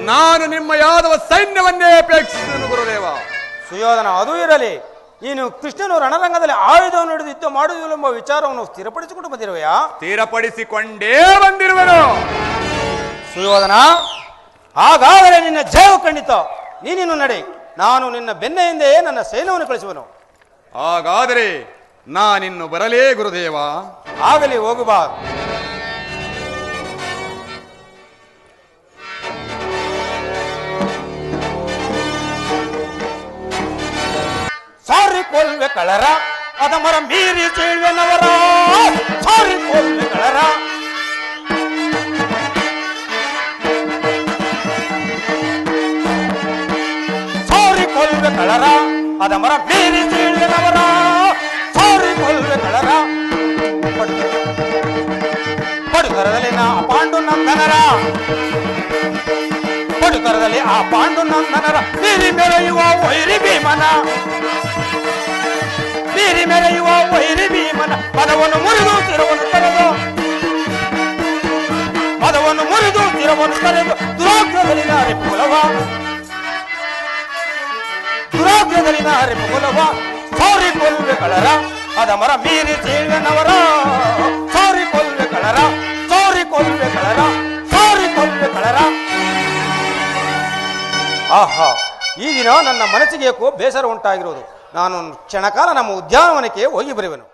ನಾನು ನಿಮ್ಮ ಯಾದವ ಸೈನ್ಯವನ್ನೇ ಅಪೇಕ್ಷಿಸಿದನು ಗುರುದೇವ. ಸುಯೋಧನ, ಅದೂ ಇರಲಿ, ನೀನು ಕೃಷ್ಣನು ರಣರಂಗದಲ್ಲಿ ಆಯುಧವನ್ನು ಹಿಡಿದು ಯುದ್ಧ ಮಾಡುವುದಿಲ್ಲ ವಿಚಾರವನ್ನು ಸ್ಥಿರಪಡಿಸಿಕೊಂಡು ಬಂದಿರುವೆಯಾ? ಸ್ಥಿರಪಡಿಸಿಕೊಂಡೇ ಬಂದಿರುವೆನು. ಸುಯೋಧನ, ಹಾಗಾದರೆ ನಿನ್ನ ಜಯವು ಖಂಡಿತ. ನೀನಿನ್ನು ನಡೆ, ನಾನು ನಿನ್ನ ಬೆನ್ನ ಹಿಂದೆ ನನ್ನ ಸೈನ್ಯವನ್ನು ಕಳಿಸುವನು. ಹಾಗಾದರೆ ನಾನಿನ್ನು ಬರಲೇ ಗುರುದೇವ? ಆಗಲಿ, ಹೋಗುಬಾ. ಸಾರಿ ಕೊಲ್ವೆ ಕಳರ ಅದ ಮರ ಮೀರಿ ಚೀಳ್ವೆನವರ. ಸಾರಿ ಕೊಲ್ವೆ ಕಳರ ಸಾರಿ ಕೊಲ್ವೆ ಕಳರ ಅದ ಮರ ಮೀರಿ ಚೀಳ್ವೆನವರ. ಸಾರಿ ಕೊಲ್ವೆ ಕಳರ ಪಡುಕರದಲ್ಲಿ ನಾ ಪಾಂಡುನಂದನರ. ಪಡುಕರದಲ್ಲಿ ಆ ಪಾಂಡುನಂದನರ ಮೀರಿ ಮೆರೆಯುವ ವೈರಿ ಭೀಮನ. ಮೀರಿ ಮೆರೆಯುವ ವೈರಿ ಭೀಮನ ಪದವನ್ನು ಮುರಿದು ತಿರುವನ್ನು ತರೆದು. ಪದವನ್ನು ಮುರಿದು ತಿರುವನ್ನು ತರೆದು ದುರಾಗ್ರದಲ್ಲಿನ ಹರಿಪುಲವ. ದುರಾಗ್ರದಲ್ಲಿನ ಹರಿಪುಲವ. ಸಾರಿ ಕೊಲ್ವೆ ಕಳರ ಅದ ಮರ ಮೀರಿ ಚೀಳ್ವೆನವರ. ಸಾರಿ ಕೊಲ್ವೆ ಕಳರ, ಸಾರಿ ಕೊಲ್ವೆ ಕಳರ, ಸಾರಿ ಕೊಲ್ವೆ ಕಳರ. ಆಹಾ, ಈ ದಿನ ನನ್ನ ಮನಸ್ಸಿಗೆ ಏಕೋ ಬೇಸರ ಉಂಟಾಗಿರುವುದು. ನಾನು ಕ್ಷಣಕಾಲ ನಮ್ಮ ಉದ್ಯಾನವನಕ್ಕೆ ಹೋಗಿ ಬರುವೆನು.